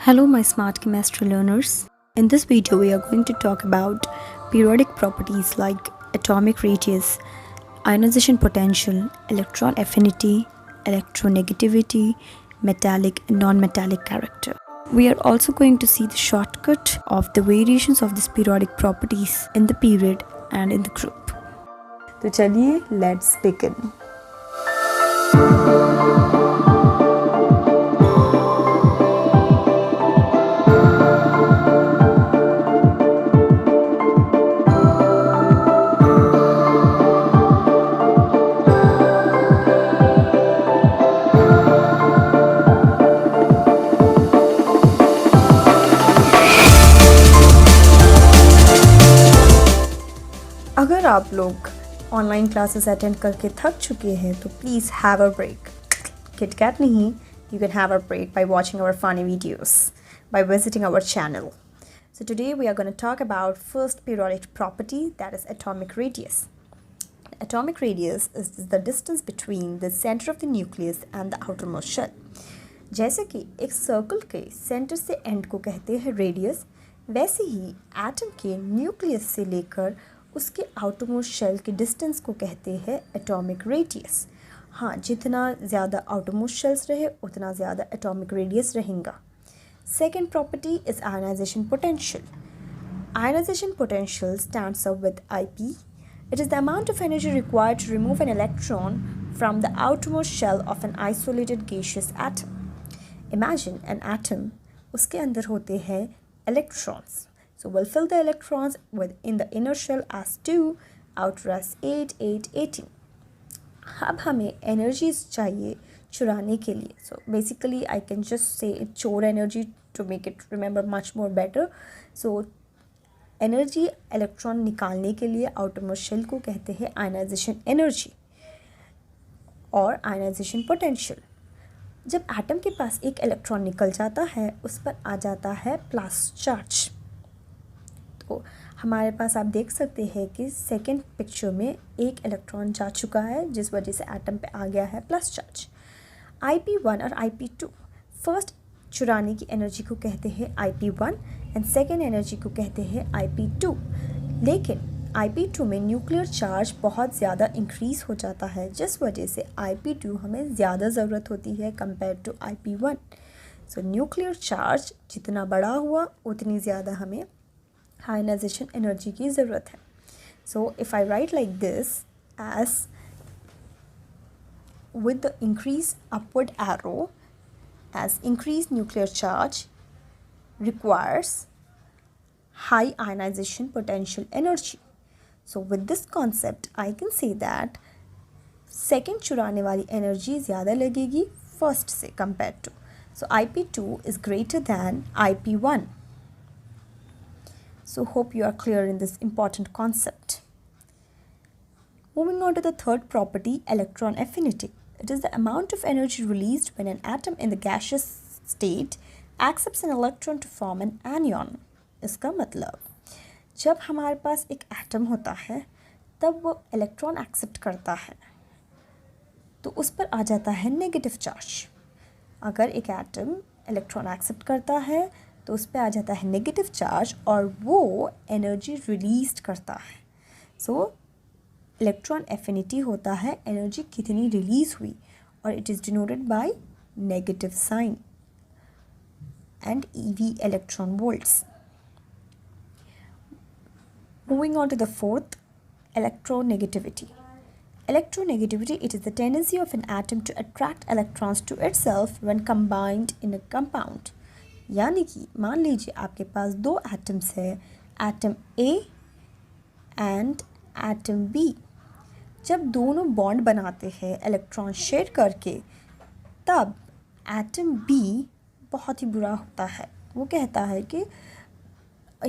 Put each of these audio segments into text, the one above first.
Hello, my smart chemistry learners. In this video, we are going to talk about periodic properties like atomic radius, ionization potential, electron affinity, electronegativity, metallic and non-metallic character. We are also going to see the shortcut of the variations of these periodic properties in the period and in the group. तो चलिए let's begin. अगर आप लोग online classes attend करके थक चुके हैं तो please have a break. KitKat नहीं, you can have a break by watching our funny videos, by visiting our channel. So today we are going to talk about first periodic property, that is atomic radius. Atomic radius is the distance between the center of the nucleus and the outermost shell. जैसे कि एक circle के centre से and को कहते हैं radius, वैसे ही atom के न्यूक्लियस से लेकर उसके आउटरमोस्ट शेल के डिस्टेंस को कहते हैं एटॉमिक रेडियस. हाँ, जितना ज़्यादा आउटरमोस्ट शेल्स रहे उतना ज़्यादा एटॉमिक रेडियस रहेगा. Second property is ionization potential. Ionization potential stands up with IP. It is the amount of energy required to remove an electron from the outermost shell of an isolated gaseous atom. Imagine an atom, उसके अंदर होते हैं electrons. So we'll fill the electrons within the inner shell as 2, outer as 8, 8, 18. अब हमें energies चाहिए चुराने के लिए. So basically I can just say चोर energy to make it remember much more better. So energy electron निकालने के लिए outermost shell को कहते हैं ionization energy और ionization potential. जब एटम के पास एक इलेक्ट्रॉन निकल जाता है उस पर आ जाता है प्लस चार्ज. तो हमारे पास आप देख सकते हैं कि सेकेंड पिक्चर में एक इलेक्ट्रॉन जा चुका है जिस वजह से एटम पे आ गया है प्लस चार्ज. IP1 और IP2 फर्स्ट चुराने की एनर्जी को कहते हैं IP1 एंड सेकेंड एनर्जी को कहते हैं IP2. लेकिन IP2 में न्यूक्लियर चार्ज बहुत ज़्यादा इंक्रीज़ हो जाता है जिस वजह से IP2 हमें ज़्यादा ज़रूरत होती है compare to IP1. So nuclear charge जितना बड़ा हुआ उतनी ज़्यादा हमें ionization energy की ज़रूरत है. So if I write like this as with the increased upward arrow as increased nuclear charge requires high ionization potential energy. So with this concept I can say that second चुराने वाली energy ज़्यादा लगेगी first से compared to. So IP2 is greater than IP1. So hope you are clear in this important concept. Moving on to the third property, electron affinity. It is the amount of energy released when an atom in the gaseous state accepts an electron to form an anion. इसका मतलब जब हमारे पास एक atom होता है तब वो electron accept करता है तो उस पर आ जाता है नेगेटिव चार्ज. अगर एक एटम इलेक्ट्रॉन एक्सेप्ट करता है तो उस पर आ जाता है नेगेटिव चार्ज और वो एनर्जी रिलीज करता है. सो इलेक्ट्रॉन एफिनिटी होता है एनर्जी कितनी रिलीज हुई और it is denoted by negative sign and EV electron volts. Moving on to the fourth, electronegativity. Electronegativity, it is the tendency of an atom to attract electrons to itself when combined in a compound. यानी कि मान लीजिए आपके पास दो atoms है, atom A and atom B. जब दोनों bond बनाते हैं इलेक्ट्रॉन शेयर करके तब एटम B बहुत ही बुरा होता है. वो कहता है कि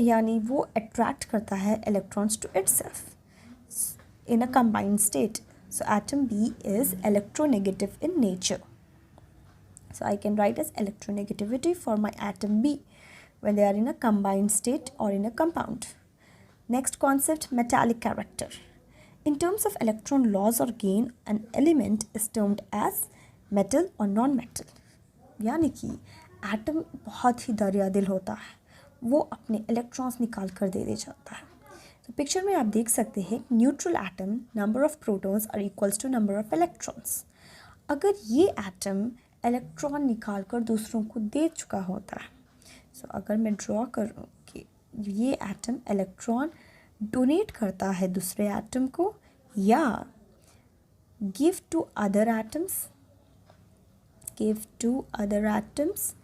यानी वो अट्रैक्ट करता है electrons to itself in a combined state. So atom B is electronegative in nature. So I can write as electronegativity for my atom B when they are in a combined state or in a compound. Next concept, metallic character. In terms of electron loss or gain, an element is termed as metal or non-metal. यानी कि atom बहुत ही दरिया दिल होता है, वो अपने electrons निकाल कर दे जाता है। तो पिक्चर में आप देख सकते हैं neutral atom number of protons are equals to number of electrons. अगर ये एटम इलेक्ट्रॉन निकाल कर दूसरों को दे चुका होता है, सो अगर मैं ड्रॉ करूँ कि ये एटम इलेक्ट्रॉन डोनेट करता है दूसरे एटम को या गिव टू अदर एटम्स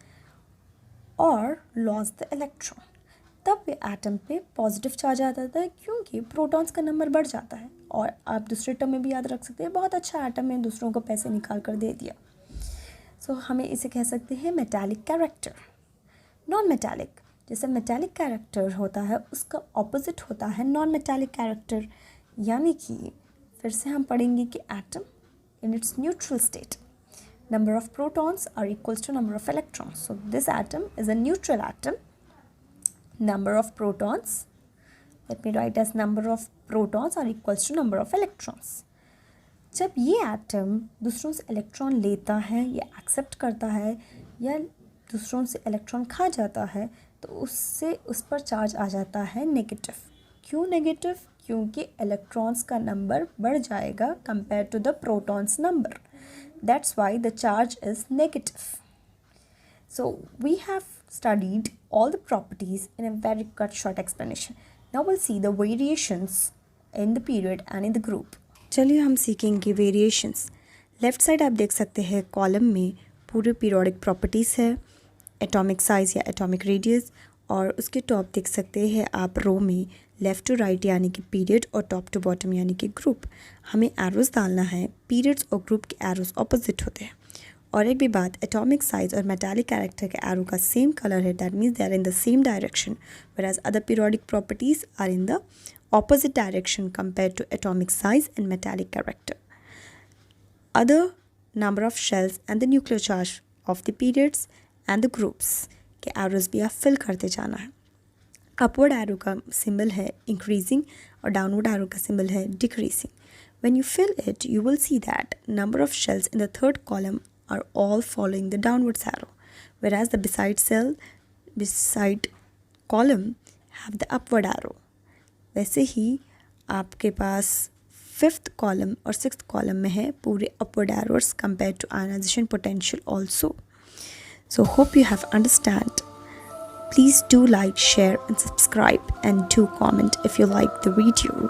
और लॉस द इलेक्ट्रॉन, तब ये एटम पे पॉजिटिव चार्ज आ जाता है क्योंकि प्रोटॉन्स का नंबर बढ़ जाता है। और आप दूसरे टर्म में भी याद रख सकते हैं, बहुत अच्छा एटम है, दूसरों को पैसे निकाल कर दे दिया। सो हमें इसे कह सकते हैं मेटालिक कैरेक्टर। नॉन मेटालिक, जैसे मेटालिक कैरेक्टर होता है उसका ऑपोजिट होता है नॉन मेटालिक कैरेक्टर, यानी कि फिर से हम पढ़ेंगे कि atom in its neutral state number of protons are equals to number of electrons. So this atom is a neutral atom. Number of protons, let me write as number of protons are equals to number of electrons. जब ये atom दूसरों से electron लेता है या accept करता है या दूसरों से इलेक्ट्रॉन खा जाता है तो उससे उस पर चार्ज आ जाता है नेगेटिव। क्यों नेगेटिव? क्योंकि इलेक्ट्रॉन्स का नंबर बढ़ जाएगा compare to the protons number. That's why the charge is negative. So we have studied all the properties in a very short explanation. Now we'll see the variations in the period and in the group. चलिए हम सीखेंगे variations. Left side आप देख सकते हैं column में पूरे periodic properties है, एटॉमिक साइज़ या एटॉमिक रेडियस, और उसके टॉप देख सकते हैं आप रो में लेफ़्ट टू राइट यानी कि पीरियड और टॉप टू बॉटम यानी कि ग्रुप। हमें एरोज़ डालना है, पीरियड्स और ग्रुप के एरोज़ ऑपोजिट होते हैं। और एक भी बात, एटॉमिक साइज और मेटालिक कैरेक्टर के एरो का सेम कलर है, that means they are in the same direction, whereas other periodic properties are in the opposite direction compared to atomic size and metallic character. Other number of shells and the nuclear charge of the periods and the groups के arrows भी आप fill करते जाना है। Upward arrow का symbol है increasing और downward arrow का सिंबल है decreasing. When you fill it, you will see that number of shells in the third column are all following the downwards arrow, whereas the beside column have the upward arrow. वैसे ही आपके पास fifth column और sixth column में है पूरे upward arrows compared to ionization potential also. So hope you have understand. Please do like, share and subscribe, and do comment if you like the video.